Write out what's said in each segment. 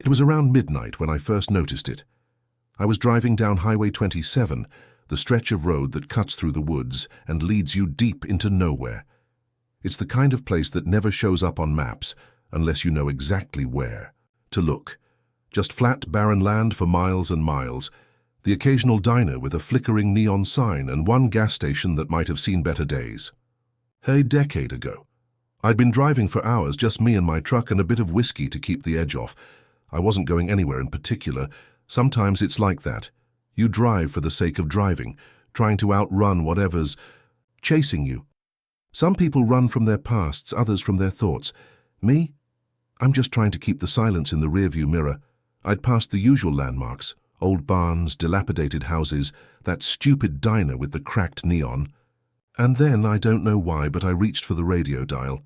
It was around midnight when I first noticed it. I was driving down Highway 27, the stretch of road that cuts through the woods and leads you deep into nowhere. It's the kind of place that never shows up on maps unless you know exactly where to look. Just flat, barren land for miles and miles, the occasional diner with a flickering neon sign and one gas station that might have seen better days. A decade ago. I'd been driving for hours, just me and my truck and a bit of whiskey to keep the edge off. I wasn't going anywhere in particular. Sometimes it's like that. You drive for the sake of driving, trying to outrun whatever's chasing you. Some people run from their pasts, others from their thoughts. Me? I'm just trying to keep the silence in the rearview mirror. I'd passed the usual landmarks, old barns, dilapidated houses, that stupid diner with the cracked neon. And then, I don't know why, but I reached for the radio dial.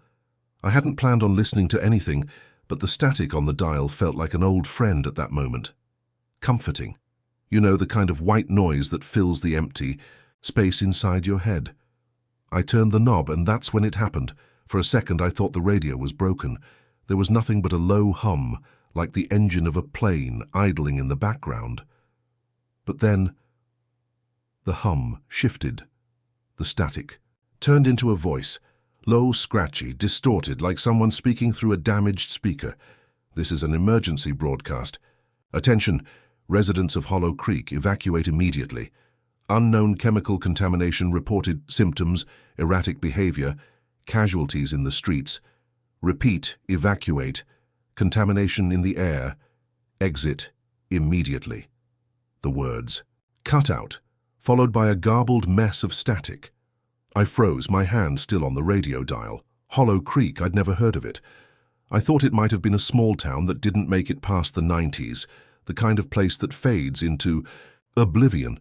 I hadn't planned on listening to anything, but the static on the dial felt like an old friend at that moment. Comforting. You know, the kind of white noise that fills the empty space inside your head. I turned the knob and that's when it happened. For a second I thought the radio was broken. There was nothing but a low hum, like the engine of a plane idling in the background. But then the hum shifted. The static turned into a voice, low, scratchy, distorted, like someone speaking through a damaged speaker. This is an emergency broadcast. Attention, residents of Hollow Creek, evacuate immediately. Unknown chemical contamination reported, symptoms, erratic behavior, casualties in the streets. Repeat, evacuate, contamination in the air, exit immediately. The words, cut out, followed by a garbled mess of static. I froze, my hand still on the radio dial. Hollow Creek, I'd never heard of it. I thought it might have been a small town that didn't make it past the 90s, the kind of place that fades into oblivion.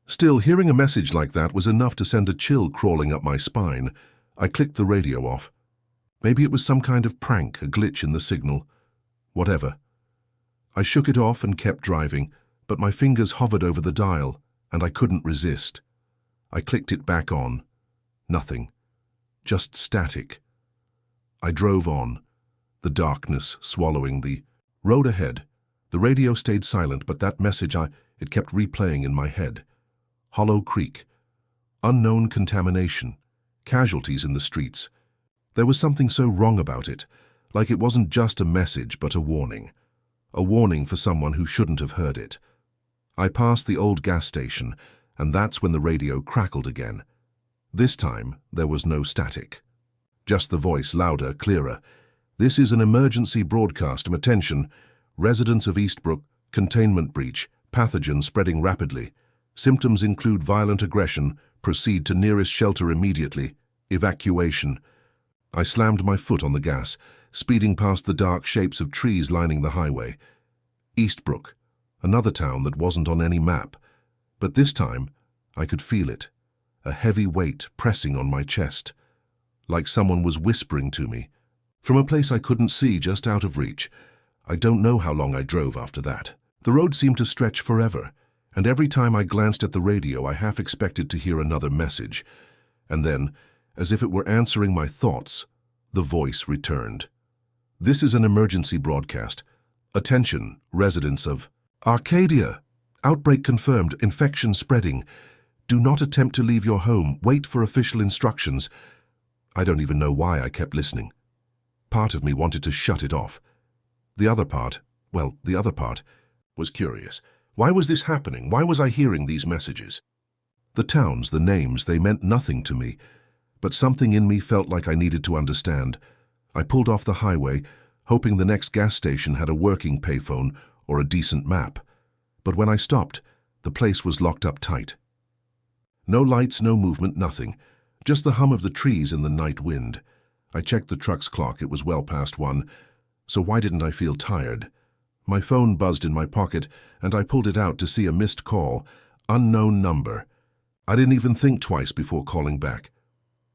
Still, hearing a message like that was enough to send a chill crawling up my spine. I clicked the radio off. Maybe it was some kind of prank, a glitch in the signal. Whatever. I shook it off and kept driving, but my fingers hovered over the dial, and I couldn't resist. I clicked it back on. Nothing. Just static. I drove on, the darkness swallowing the road ahead. The radio stayed silent, but that message, it kept replaying in my head. Hollow Creek. Unknown contamination. Casualties in the streets. There was something so wrong about it, like it wasn't just a message but a warning. A warning for someone who shouldn't have heard it. I passed the old gas station, and that's when the radio crackled again. This time, there was no static. Just the voice, louder, clearer. This is an emergency broadcast. Attention. Residents of Eastbrook, containment breach, pathogen spreading rapidly. Symptoms include violent aggression. Proceed to nearest shelter immediately. Evacuation. I slammed my foot on the gas, speeding past the dark shapes of trees lining the highway. Eastbrook, another town that wasn't on any map. But this time, I could feel it. A heavy weight pressing on my chest. Like someone was whispering to me. From a place I couldn't see, just out of reach. I don't know how long I drove after that. The road seemed to stretch forever, and every time I glanced at the radio I half expected to hear another message. And then, as if it were answering my thoughts, the voice returned. This is an emergency broadcast. Attention, residents of Arcadia. Outbreak confirmed, infection spreading. Do not attempt to leave your home. Wait for official instructions. I don't even know why I kept listening. Part of me wanted to shut it off. The other part was curious. Why was this happening? Why was I hearing these messages? The towns, the names, they meant nothing to me, but something in me felt like I needed to understand. I pulled off the highway, hoping the next gas station had a working payphone or a decent map. But when I stopped, the place was locked up tight. No lights, no movement, nothing. Just the hum of the trees in the night wind. I checked the truck's clock. It was well past 1. So why didn't I feel tired? My phone buzzed in my pocket, and I pulled it out to see a missed call. Unknown number. I didn't even think twice before calling back.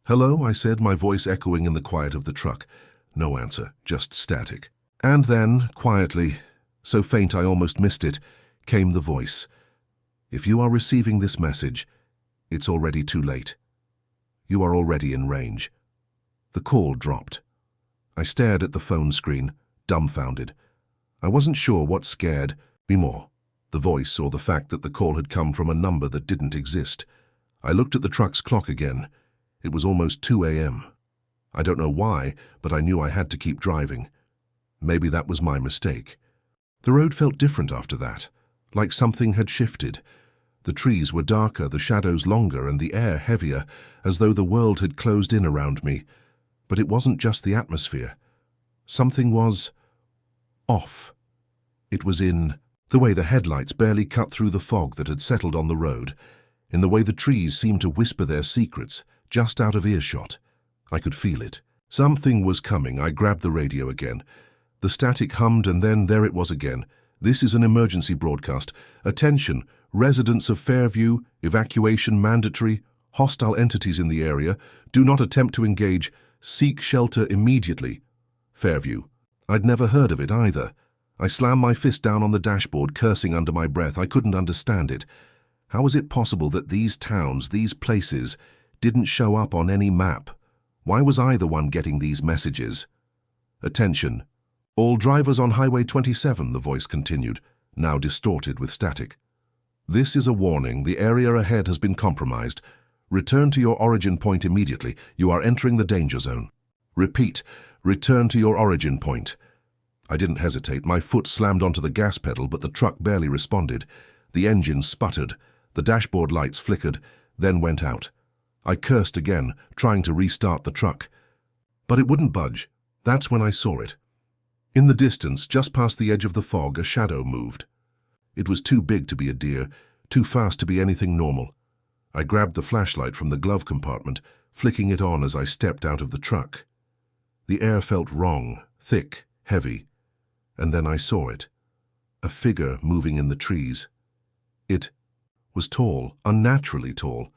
Hello, I said, my voice echoing in the quiet of the truck. No answer, just static. And then, quietly, so faint I almost missed it, came the voice. If you are receiving this message, it's already too late. You are already in range. The call dropped. I stared at the phone screen, dumbfounded. I wasn't sure what scared me more, the voice or the fact that the call had come from a number that didn't exist. I looked at the truck's clock again. It was almost 2 a.m. I don't know why, but I knew I had to keep driving. Maybe that was my mistake. The road felt different after that, like something had shifted. The trees were darker, the shadows longer, and the air heavier, as though the world had closed in around me. But it wasn't just the atmosphere. Something was off. It was in the way the headlights barely cut through the fog that had settled on the road, in the way the trees seemed to whisper their secrets just out of earshot. I could feel it. Something was coming. I grabbed the radio again. The static hummed, and then there it was again. This is an emergency broadcast. Attention, residents of Fairview, evacuation mandatory, hostile entities in the area. Do not attempt to engage. Seek shelter immediately. Fairview. I'd never heard of it either. I slammed my fist down on the dashboard, cursing under my breath. I couldn't understand it. How was it possible that these towns, these places, didn't show up on any map? Why was I the one getting these messages? Attention. All drivers on Highway 27, the voice continued, now distorted with static. This is a warning. The area ahead has been compromised. Return to your origin point immediately. You are entering the danger zone. Repeat. Return to your origin point. I didn't hesitate. My foot slammed onto the gas pedal, but the truck barely responded. The engine sputtered. The dashboard lights flickered, then went out. I cursed again, trying to restart the truck. But it wouldn't budge. That's when I saw it. In the distance, just past the edge of the fog, a shadow moved. It was too big to be a deer, too fast to be anything normal. I grabbed the flashlight from the glove compartment, flicking it on as I stepped out of the truck. The air felt wrong, thick, heavy. And then I saw it. A figure moving in the trees. It was tall, unnaturally tall.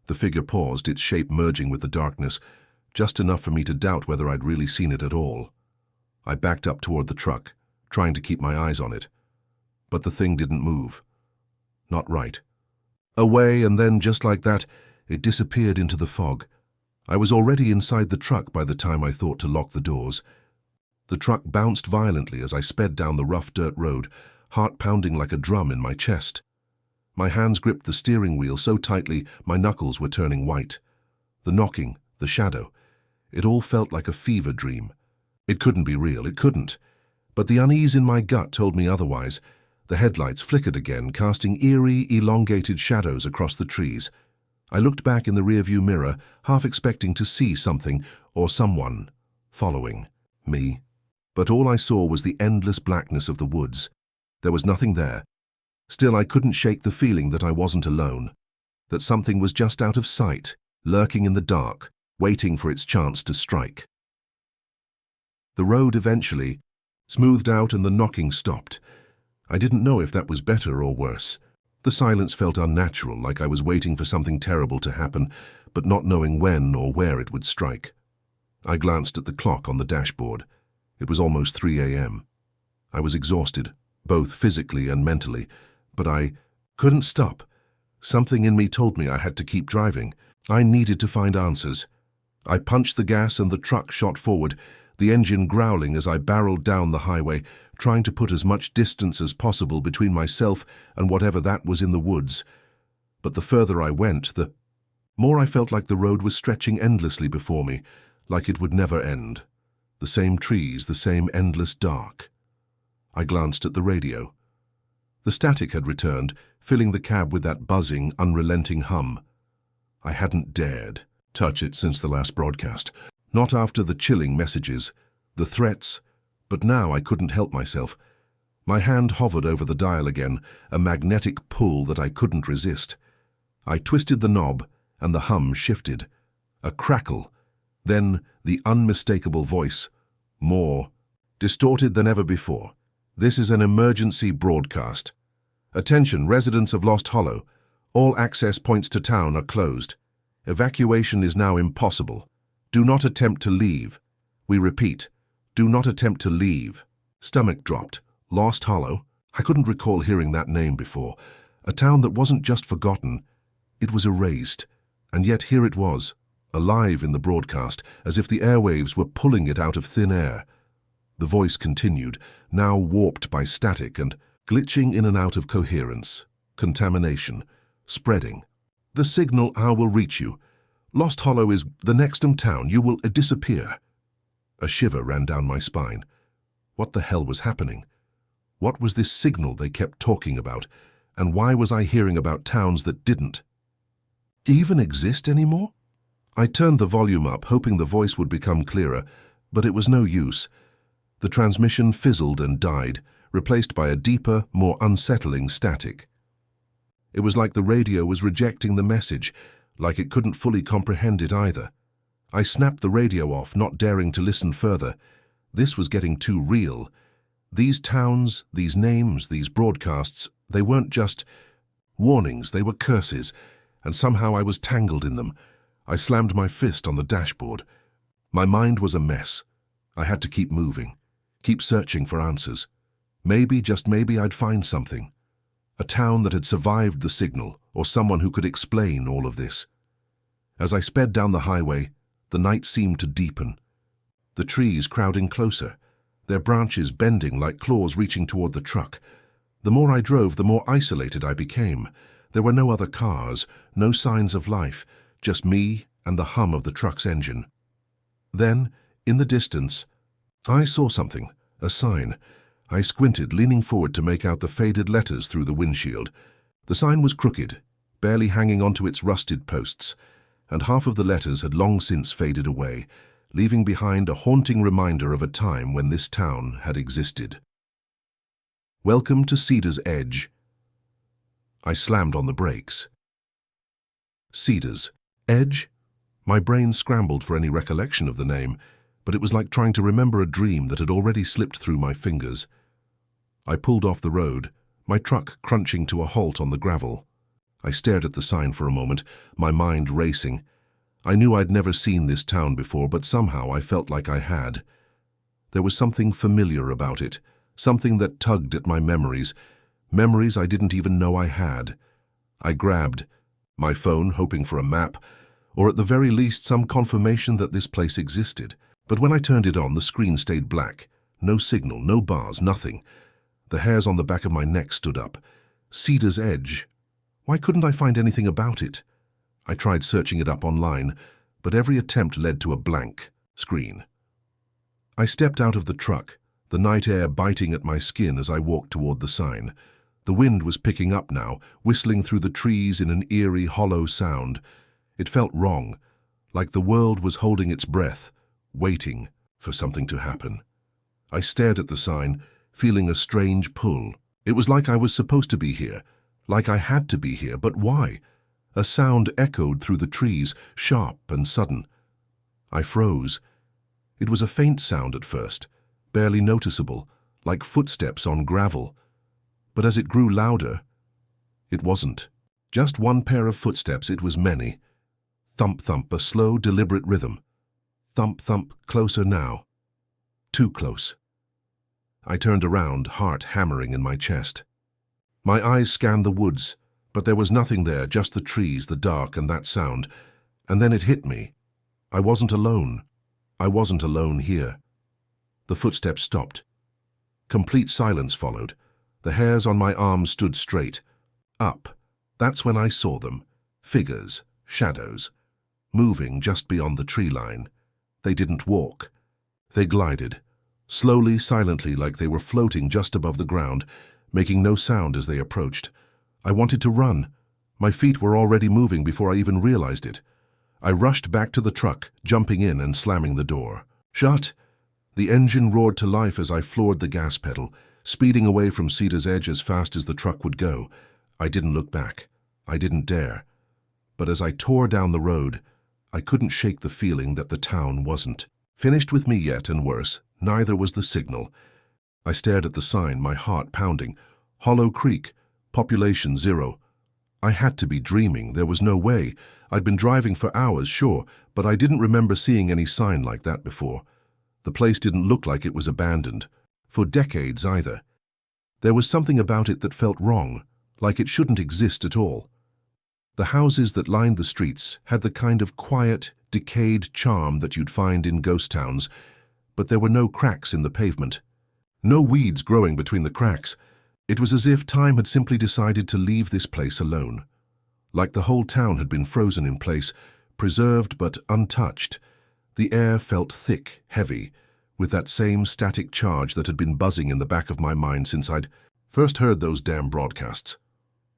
The figure paused, its shape merging with the darkness, just enough for me to doubt whether I'd really seen it at all. I backed up toward the truck, trying to keep my eyes on it. But the thing didn't move. Not right. Away, and then, just like that, it disappeared into the fog. I was already inside the truck by the time I thought to lock the doors. The truck bounced violently as I sped down the rough dirt road, heart pounding like a drum in my chest. My hands gripped the steering wheel so tightly my knuckles were turning white. The knocking, the shadow, it all felt like a fever dream. It couldn't be real, it couldn't. But the unease in my gut told me otherwise. The headlights flickered again, casting eerie, elongated shadows across the trees. I looked back in the rearview mirror, half expecting to see something or someone following me. But all I saw was the endless blackness of the woods. There was nothing there. Still, I couldn't shake the feeling that I wasn't alone, that something was just out of sight, lurking in the dark, waiting for its chance to strike. The road eventually smoothed out and the knocking stopped. I didn't know if that was better or worse. The silence felt unnatural, like I was waiting for something terrible to happen, but not knowing when or where it would strike. I glanced at the clock on the dashboard. It was almost 3 a.m. I was exhausted, both physically and mentally, but I couldn't stop. Something in me told me I had to keep driving. I needed to find answers. I punched the gas and the truck shot forward, the engine growling as I barreled down the highway, trying to put as much distance as possible between myself and whatever that was in the woods. But the further I went, the more I felt like the road was stretching endlessly before me, like it would never end. The same trees, the same endless dark. I glanced at the radio. The static had returned, filling the cab with that buzzing, unrelenting hum. I hadn't dared touch it since the last broadcast. Not after the chilling messages, the threats, but now I couldn't help myself. My hand hovered over the dial again, a magnetic pull that I couldn't resist. I twisted the knob, and the hum shifted. A crackle, then the unmistakable voice, more distorted than ever before. This is an emergency broadcast. Attention, residents of Lost Hollow. All access points to town are closed. Evacuation is now impossible. Do not attempt to leave. We repeat, do not attempt to leave. Stomach dropped. Lost Hollow? I couldn't recall hearing that name before. A town that wasn't just forgotten, it was erased. And yet here it was, alive in the broadcast, as if the airwaves were pulling it out of thin air. The voice continued, now warped by static and glitching in and out of coherence. Contamination. Spreading. The signal hour will reach you. Lost Hollow is the next town. You will disappear. A shiver ran down my spine. What the hell was happening? What was this signal they kept talking about? And why was I hearing about towns that didn't even exist anymore? I turned the volume up, hoping the voice would become clearer, but it was no use. The transmission fizzled and died, replaced by a deeper, more unsettling static. It was like the radio was rejecting the message, like it couldn't fully comprehend it either. I snapped the radio off, not daring to listen further. This was getting too real. These towns, these names, these broadcasts, they weren't just warnings, they were curses, and somehow I was tangled in them. I slammed my fist on the dashboard. My mind was a mess. I had to keep moving, keep searching for answers. Maybe, just maybe, I'd find something. A town that had survived the signal, or someone who could explain all of this. As I sped down the highway, the night seemed to deepen. The trees crowding closer, their branches bending like claws reaching toward the truck. The more I drove, the more isolated I became. There were no other cars, no signs of life, just me and the hum of the truck's engine. Then, in the distance, I saw something, a sign. I squinted, leaning forward to make out the faded letters through the windshield. The sign was crooked, barely hanging onto its rusted posts, and half of the letters had long since faded away, leaving behind a haunting reminder of a time when this town had existed. Welcome to Cedar's Edge. I slammed on the brakes. Cedar's Edge? My brain scrambled for any recollection of the name, but it was like trying to remember a dream that had already slipped through my fingers. I pulled off the road, my truck crunching to a halt on the gravel. I stared at the sign for a moment, my mind racing. I knew I'd never seen this town before, but somehow I felt like I had. There was something familiar about it, something that tugged at my memories I didn't even know I had. I grabbed my phone, hoping for a map, or at the very least some confirmation that this place existed. But when I turned it on, the screen stayed black. No signal, no bars, nothing. The hairs on the back of my neck stood up. Cedar's Edge. Why couldn't I find anything about it? I tried searching it up online, but every attempt led to a blank screen. I stepped out of the truck, the night air biting at my skin as I walked toward the sign. The wind was picking up now, whistling through the trees in an eerie, hollow sound. It felt wrong, like the world was holding its breath, waiting for something to happen. I stared at the sign, feeling a strange pull. It was like I was supposed to be here, like I had to be here, but why? A sound echoed through the trees, sharp and sudden. I froze. It was a faint sound at first, barely noticeable, like footsteps on gravel. But as it grew louder, it wasn't just one pair of footsteps, it was many. Thump, thump, a slow, deliberate rhythm. Thump, thump, closer now. Too close. I turned around, heart hammering in my chest. My eyes scanned the woods, but there was nothing there, just the trees, the dark, and that sound. And then it hit me. I wasn't alone. I wasn't alone here. The footsteps stopped. Complete silence followed. The hairs on my arms stood straight. Up. That's when I saw them. Figures, shadows, moving just beyond the tree line. They didn't walk. They glided, slowly, silently, like they were floating just above the ground, making no sound as they approached. I wanted to run. My feet were already moving before I even realized it. I rushed back to the truck, jumping in and slamming the door. Shut! The engine roared to life as I floored the gas pedal, speeding away from Cedar's Edge as fast as the truck would go. I didn't look back. I didn't dare. But as I tore down the road, I couldn't shake the feeling that the town wasn't finished with me yet, and worse, neither was the signal. I stared at the sign, my heart pounding. Hollow Creek, population 0. I had to be dreaming. There was no way. I'd been driving for hours, sure, but I didn't remember seeing any sign like that before. The place didn't look like it was abandoned. For decades either. There was something about it that felt wrong, like it shouldn't exist at all. The houses that lined the streets had the kind of quiet, decayed charm that you'd find in ghost towns, but there were no cracks in the pavement. No weeds growing between the cracks. It was as if time had simply decided to leave this place alone. Like the whole town had been frozen in place, preserved but untouched. The air felt thick, heavy, with that same static charge that had been buzzing in the back of my mind since I'd first heard those damn broadcasts.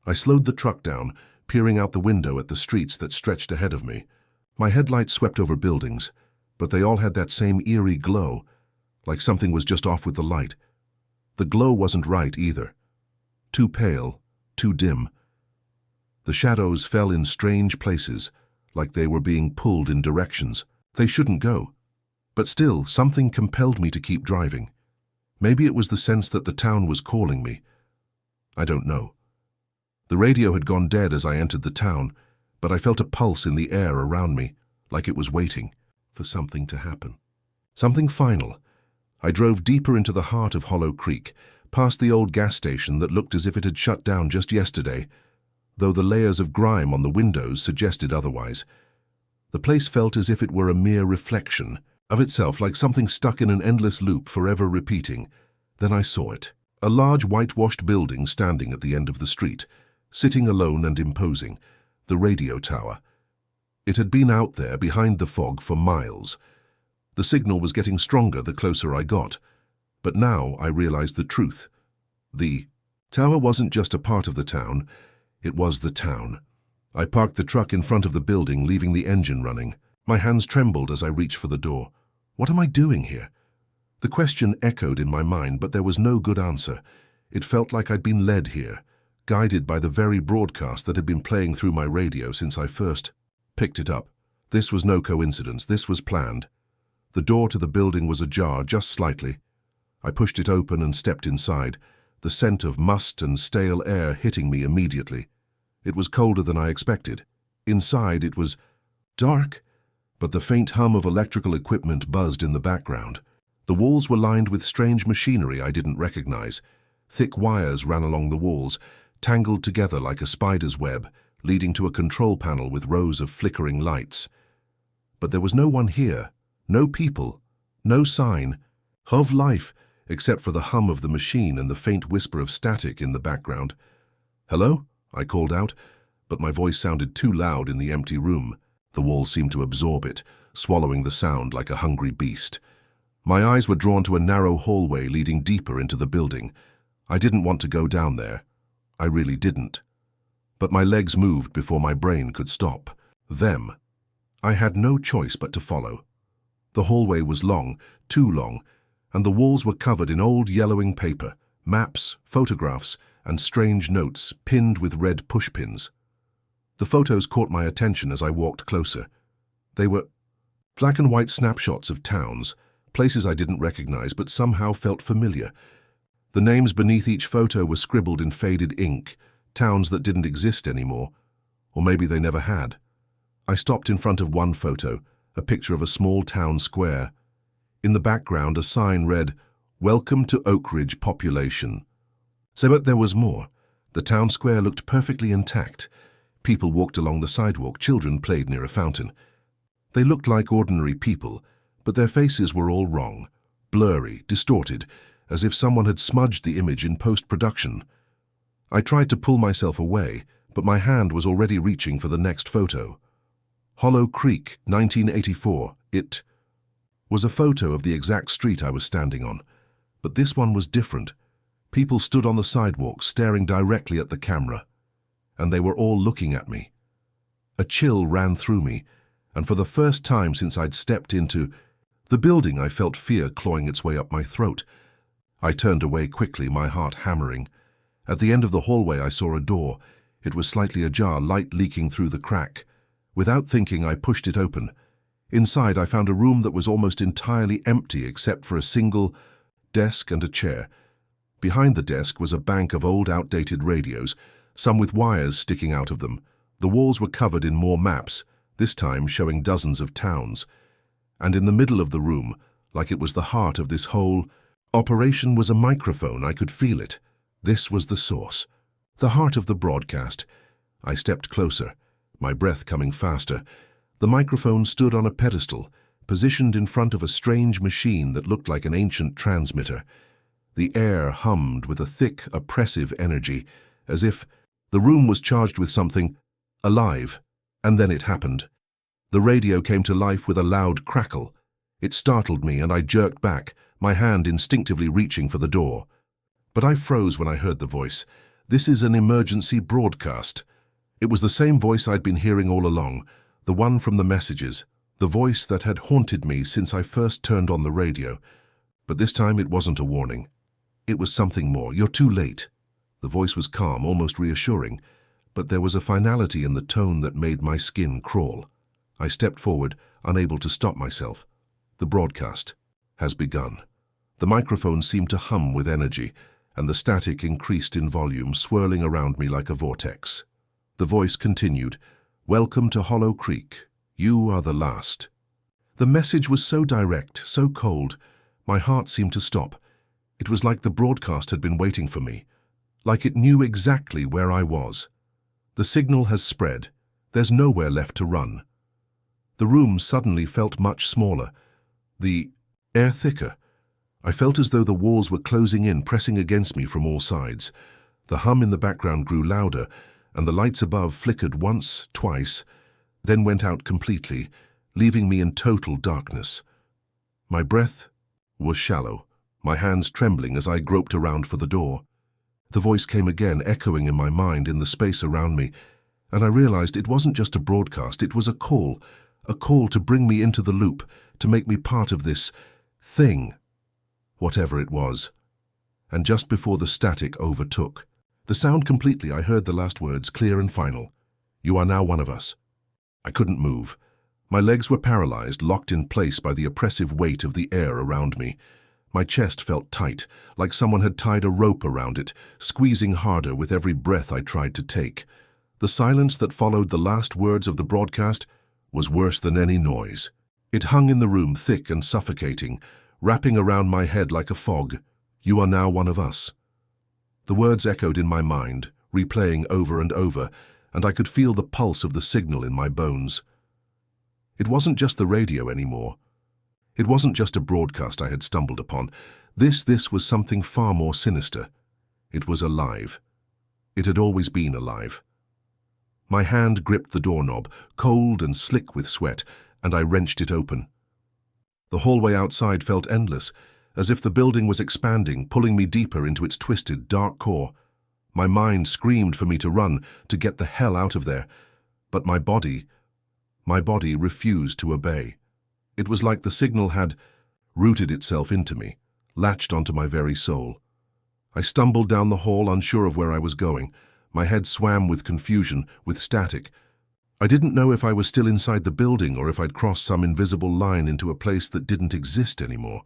I slowed the truck down, peering out the window at the streets that stretched ahead of me. My headlights swept over buildings, but they all had that same eerie glow, like something was just off with the light. The glow wasn't right either. Too pale, too dim. The shadows fell in strange places, like they were being pulled in directions they shouldn't go. But still, something compelled me to keep driving. Maybe it was the sense that the town was calling me. I don't know. The radio had gone dead as I entered the town, but I felt a pulse in the air around me, like it was waiting for something to happen. Something final. I drove deeper into the heart of Hollow Creek, past the old gas station that looked as if it had shut down just yesterday, though the layers of grime on the windows suggested otherwise. The place felt as if it were a mere reflection of itself, like something stuck in an endless loop forever repeating. Then I saw it. A large whitewashed building standing at the end of the street, sitting alone and imposing, the radio tower. It had been out there behind the fog for miles. The signal was getting stronger the closer I got, but now I realized the truth. The tower wasn't just a part of the town, it was the town. I parked the truck in front of the building, leaving the engine running. My hands trembled as I reached for the door. What am I doing here? The question echoed in my mind, but there was no good answer. It felt like I'd been led here, guided by the very broadcast that had been playing through my radio since I first picked it up. This was no coincidence, this was planned. The door to the building was ajar just slightly. I pushed it open and stepped inside, the scent of must and stale air hitting me immediately. It was colder than I expected. Inside it was dark, but the faint hum of electrical equipment buzzed in the background. The walls were lined with strange machinery I didn't recognize. Thick wires ran along the walls, tangled together like a spider's web, leading to a control panel with rows of flickering lights. But there was no one here, no people, no sign of life, except for the hum of the machine and the faint whisper of static in the background. "Hello?" I called out, but my voice sounded too loud in the empty room. The walls seemed to absorb it, swallowing the sound like a hungry beast. My eyes were drawn to a narrow hallway leading deeper into the building. I didn't want to go down there. I really didn't. But my legs moved before my brain could stop. Them. I had no choice but to follow. The hallway was long, too long, and the walls were covered in old yellowing paper, maps, photographs, and strange notes pinned with red pushpins. The photos caught my attention as I walked closer. They were black and white snapshots of towns, places I didn't recognize but somehow felt familiar. The names beneath each photo were scribbled in faded ink, towns that didn't exist anymore, or maybe they never had. I stopped in front of one photo, a picture of a small town square. In the background, a sign read, "Welcome to Oak Ridge Population." But there was more. The town square looked perfectly intact. People walked along the sidewalk, children played near a fountain. They looked like ordinary people, but their faces were all wrong, blurry, distorted, as if someone had smudged the image in post-production. I tried to pull myself away, but my hand was already reaching for the next photo. Hollow Creek, 1984. It was a photo of the exact street I was standing on, but this one was different. People stood on the sidewalk, staring directly at the camera, and they were all looking at me. A chill ran through me, and for the first time since I'd stepped into the building, I felt fear clawing its way up my throat. I turned away quickly, my heart hammering. At the end of the hallway, I saw a door. It was slightly ajar, light leaking through the crack. Without thinking, I pushed it open. Inside, I found a room that was almost entirely empty except for a single desk and a chair. Behind the desk was a bank of old, outdated radios, some with wires sticking out of them. The walls were covered in more maps, this time showing dozens of towns. And in the middle of the room, like it was the heart of this whole operation, was a microphone. I could feel it. This was the source, the heart of the broadcast. I stepped closer, my breath coming faster. The microphone stood on a pedestal, positioned in front of a strange machine that looked like an ancient transmitter. The air hummed with a thick, oppressive energy, as if the room was charged with something alive. And then it happened. The radio came to life with a loud crackle. It startled me, and I jerked back, my hand instinctively reaching for the door. But I froze when I heard the voice. "This is an emergency broadcast." It was the same voice I'd been hearing all along, the one from the messages, the voice that had haunted me since I first turned on the radio. But this time it wasn't a warning. It was something more. "You're too late." The voice was calm, almost reassuring, but there was a finality in the tone that made my skin crawl. I stepped forward, unable to stop myself. "The broadcast has begun." The microphone seemed to hum with energy, and the static increased in volume, swirling around me like a vortex. The voice continued, "Welcome to Hollow Creek. You are the last." The message was so direct, so cold, my heart seemed to stop. It was like the broadcast had been waiting for me, like it knew exactly where I was. "The signal has spread. There's nowhere left to run." The room suddenly felt much smaller, the air thicker. I felt as though the walls were closing in, pressing against me from all sides. The hum in the background grew louder, and the lights above flickered once, twice, then went out completely, leaving me in total darkness. My breath was shallow, my hands trembling as I groped around for the door. The voice came again, echoing in my mind, in the space around me, and I realized it wasn't just a broadcast, it was a call to bring me into the loop, to make me part of this thing, whatever it was. And just before the static overtook the sound completely, I heard the last words, clear and final. "You are now one of us." I couldn't move. My legs were paralyzed, locked in place by the oppressive weight of the air around me. My chest felt tight, like someone had tied a rope around it, squeezing harder with every breath I tried to take. The silence that followed the last words of the broadcast was worse than any noise. It hung in the room, thick and suffocating, wrapping around my head like a fog. "You are now one of us." The words echoed in my mind, replaying over and over, and I could feel the pulse of the signal in my bones. It wasn't just the radio anymore. It wasn't just a broadcast I had stumbled upon. This was something far more sinister. It was alive. It had always been alive. My hand gripped the doorknob, cold and slick with sweat, and I wrenched it open. The hallway outside felt endless, as if the building was expanding, pulling me deeper into its twisted, dark core. My mind screamed for me to run, to get the hell out of there. But my body refused to obey. It was like the signal had rooted itself into me, latched onto my very soul. I stumbled down the hall, unsure of where I was going. My head swam with confusion, with static. I didn't know if I was still inside the building or if I'd crossed some invisible line into a place that didn't exist anymore.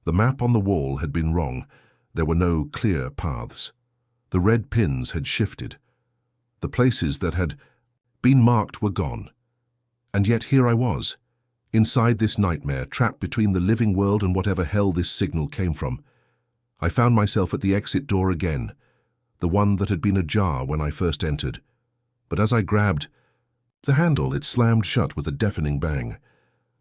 The map on the wall had been wrong. There were no clear paths. The red pins had shifted. The places that had been marked were gone. And yet here I was, inside this nightmare, trapped between the living world and whatever hell this signal came from. I found myself at the exit door again, the one that had been ajar when I first entered. But as I grabbed the handle, it slammed shut with a deafening bang.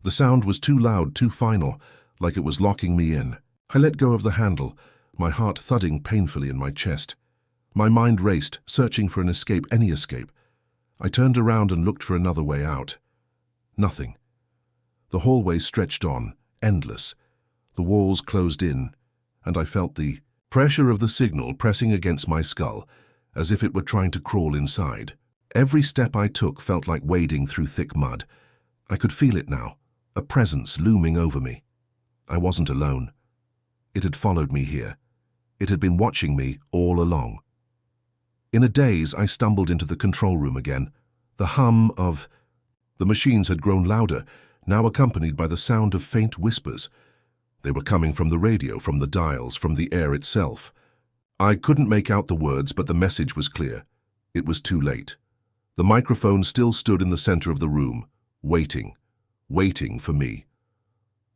The sound was too loud, too final, like it was locking me in. I let go of the handle, my heart thudding painfully in my chest. My mind raced, searching for an escape, any escape. I turned around and looked for another way out. Nothing. The hallway stretched on, endless. The walls closed in, and I felt the pressure of the signal pressing against my skull, as if it were trying to crawl inside. Every step I took felt like wading through thick mud. I could feel it now, a presence looming over me. I wasn't alone. It had followed me here. It had been watching me all along. In a daze, I stumbled into the control room again. The hum of the machines had grown louder, now accompanied by the sound of faint whispers. They were coming from the radio, from the dials, from the air itself. I couldn't make out the words, but the message was clear. It was too late. The microphone still stood in the center of the room, waiting for me.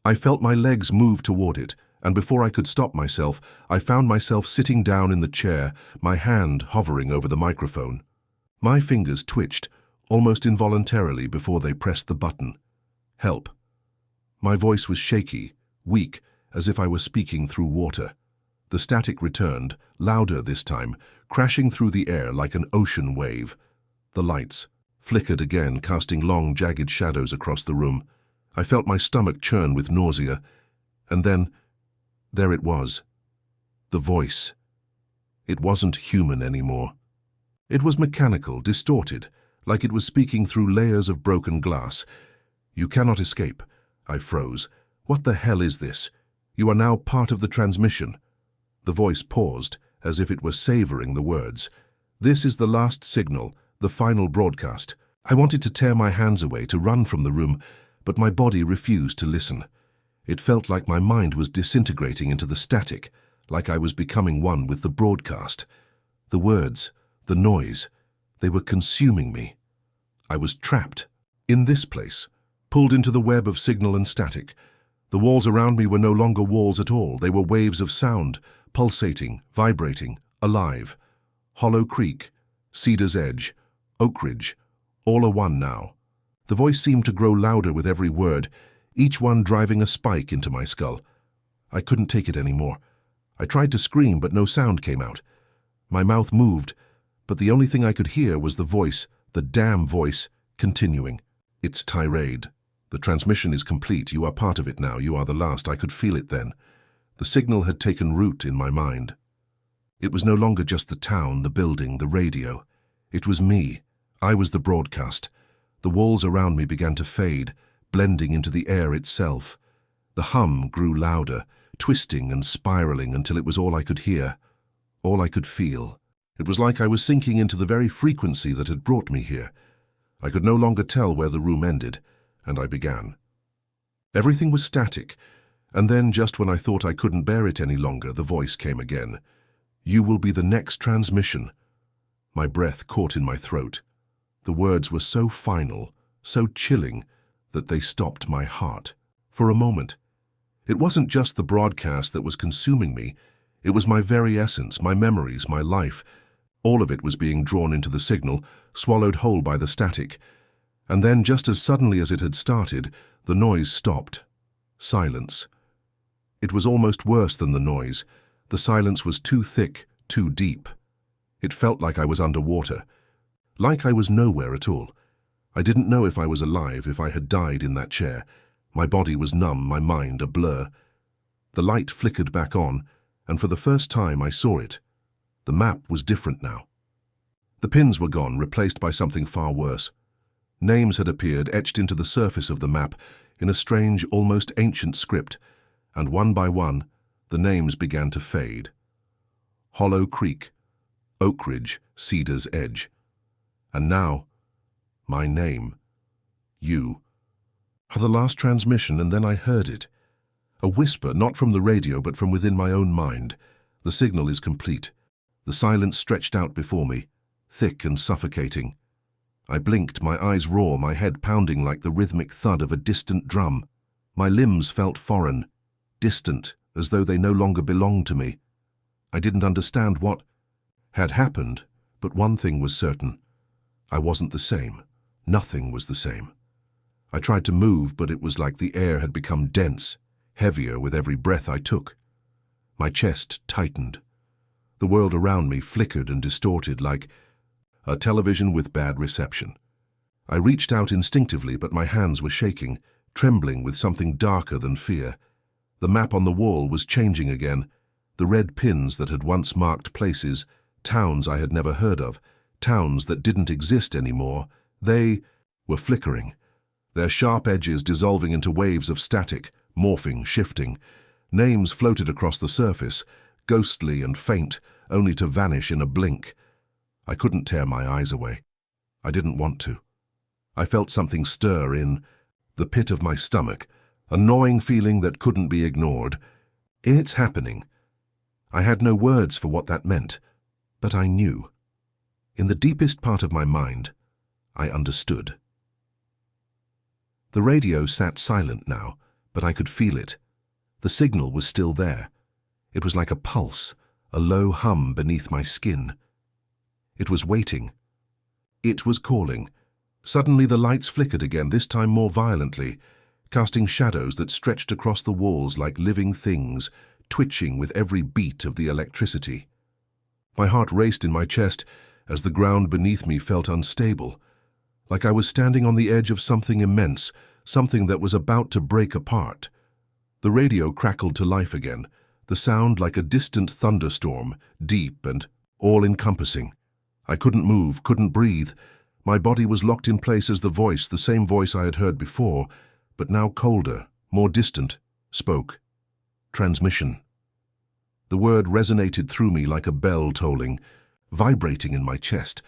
I felt my legs move toward it, and before I could stop myself, I found myself sitting down in the chair, my hand hovering over the microphone. My fingers twitched, almost involuntarily, before they pressed the button. Help. My voice was shaky, weak, as if I were speaking through water. The static returned, louder this time, crashing through the air like an ocean wave. The lights flickered again, casting long, jagged shadows across the room. I felt my stomach churn with nausea, and then, there it was. The voice. It wasn't human anymore. It was mechanical, distorted, like it was speaking through layers of broken glass. "You cannot escape." I froze. "What the hell is this? You are now part of the transmission." The voice paused, as if it were savoring the words. "This is the last signal, the final broadcast." I wanted to tear my hands away, to run from the room, but my body refused to listen. It felt like my mind was disintegrating into the static, like I was becoming one with the broadcast. The words, the noise, they were consuming me. I was trapped, in this place, pulled into the web of signal and static. The walls around me were no longer walls at all. They were waves of sound, pulsating, vibrating, alive. Hollow Creek, Cedar's Edge, Oak Ridge, all are one now. The voice seemed to grow louder with every word, each one driving a spike into my skull. I couldn't take it anymore. I tried to scream, but no sound came out. My mouth moved, but the only thing I could hear was the voice, the damn voice, continuing. Its tirade. "The transmission is complete. You are part of it now. You are the last." I could feel it then. The signal had taken root in my mind. It was no longer just the town, the building, the radio. It was me. I was the broadcast. The walls around me began to fade, blending into the air itself. The hum grew louder, twisting and spiraling until it was all I could hear, all I could feel. It was like I was sinking into the very frequency that had brought me here. I could no longer tell where the room ended, and I began. Everything was static, and then, just when I thought I couldn't bear it any longer, the voice came again. "You will be the next transmission." My breath caught in my throat. The words were so final, so chilling, that they stopped my heart. For a moment. It wasn't just the broadcast that was consuming me. It was my very essence, my memories, my life. All of it was being drawn into the signal, swallowed whole by the static. And then, just as suddenly as it had started, the noise stopped. Silence. It was almost worse than the noise. The silence was too thick, too deep. It felt like I was underwater, like I was nowhere at all. I didn't know if I was alive, if I had died in that chair. My body was numb, my mind a blur. The light flickered back on, and for the first time I saw it. The map was different now. The pins were gone, replaced by something far worse. Names had appeared, etched into the surface of the map, in a strange, almost ancient script, and one by one, the names began to fade. Hollow Creek, Oak Ridge, Cedar's Edge. And now, my name. You. The last transmission, and then I heard it. A whisper, not from the radio, but from within my own mind. The signal is complete. The silence stretched out before me, thick and suffocating. I blinked, my eyes raw, my head pounding like the rhythmic thud of a distant drum. My limbs felt foreign, distant, as though they no longer belonged to me. I didn't understand what had happened, but one thing was certain. I wasn't the same. Nothing was the same. I tried to move, but it was like the air had become dense, heavier with every breath I took. My chest tightened. The world around me flickered and distorted like a television with bad reception. I reached out instinctively, but my hands were shaking, trembling with something darker than fear. The map on the wall was changing again. The red pins that had once marked places, towns I had never heard of, towns that didn't exist anymore, they were flickering, their sharp edges dissolving into waves of static, morphing, shifting. Names floated across the surface, ghostly and faint, only to vanish in a blink. I couldn't tear my eyes away. I didn't want to. I felt something stir in the pit of my stomach, a gnawing feeling that couldn't be ignored. It's happening. I had no words for what that meant, but I knew. In the deepest part of my mind, I understood. The radio sat silent now, but I could feel it. The signal was still there. It was like a pulse, a low hum beneath my skin. It was waiting. It was calling. Suddenly the lights flickered again, this time more violently. casting shadows that stretched across the walls like living things, twitching with every beat of the electricity. My heart raced in my chest as the ground beneath me felt unstable, like I was standing on the edge of something immense, something that was about to break apart. The radio crackled to life again, the sound like a distant thunderstorm, deep and all-encompassing. I couldn't move, couldn't breathe. My body was locked in place as the same voice I had heard before, but now colder, more distant, spoke. Transmission. The word resonated through me like a bell tolling, vibrating in my chest.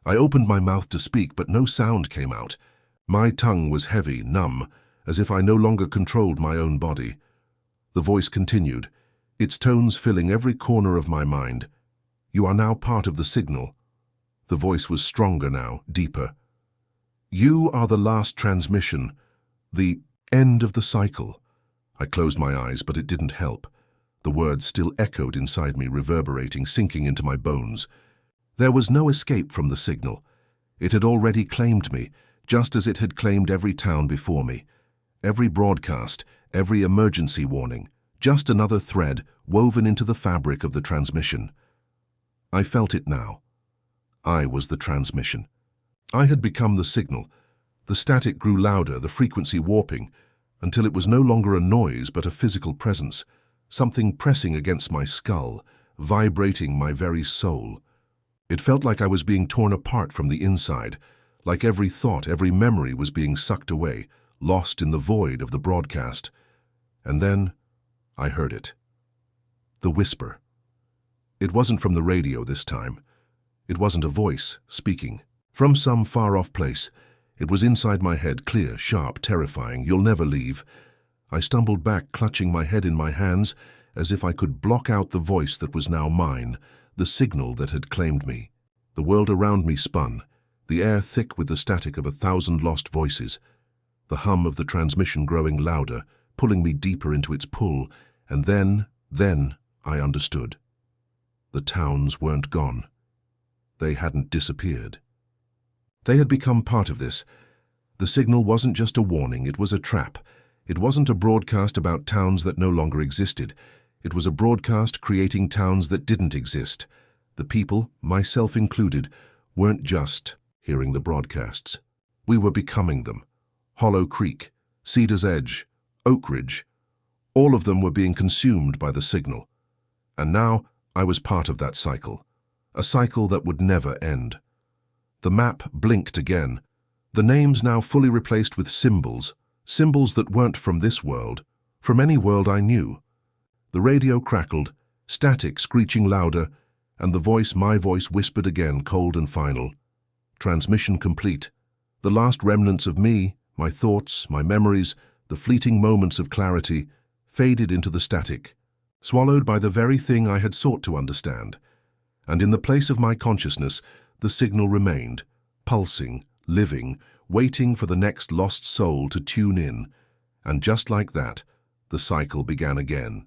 I opened my mouth to speak, but no sound came out. My tongue was heavy, numb, as if I no longer controlled my own body. The voice continued, its tones filling every corner of my mind. You are now part of the signal. The voice was stronger now, deeper. You are the last transmission, the end of the cycle. I closed my eyes, but it didn't help. The words still echoed inside me, reverberating, sinking into my bones. There was no escape from the signal. It had already claimed me, just as it had claimed every town before me. Every broadcast, every emergency warning, just another thread woven into the fabric of the transmission. I felt it now. I was the transmission. I had become the signal. The static grew louder, the frequency warping, until it was no longer a noise but a physical presence, something pressing against my skull, vibrating my very soul. It felt like I was being torn apart from the inside, like every thought, every memory was being sucked away, lost in the void of the broadcast. And then I heard it. The whisper. It wasn't from the radio this time. It wasn't a voice speaking. From some far-off place. It was inside my head, clear, sharp, terrifying. You'll never leave. I stumbled back, clutching my head in my hands, as if I could block out the voice that was now mine, the signal that had claimed me. The world around me spun, the air thick with the static of 1,000 lost voices, the hum of the transmission growing louder, pulling me deeper into its pull, and then I understood. The towns weren't gone. They hadn't disappeared. They had become part of this. The signal wasn't just a warning, it was a trap. It wasn't a broadcast about towns that no longer existed. It was a broadcast creating towns that didn't exist. The people, myself included, weren't just hearing the broadcasts. We were becoming them. Hollow Creek, Cedar's Edge, Oak Ridge, all of them were being consumed by the signal. And now I was part of that cycle, a cycle that would never end. The map blinked again, the names now fully replaced with symbols, symbols that weren't from this world, from any world I knew. The radio crackled, static screeching louder, and my voice whispered again, cold and final. Transmission complete. The last remnants of me, my thoughts, my memories, the fleeting moments of clarity, faded into the static, swallowed by the very thing I had sought to understand. And in the place of my consciousness, the signal remained, pulsing, living, waiting for the next lost soul to tune in. And just like that, the cycle began again.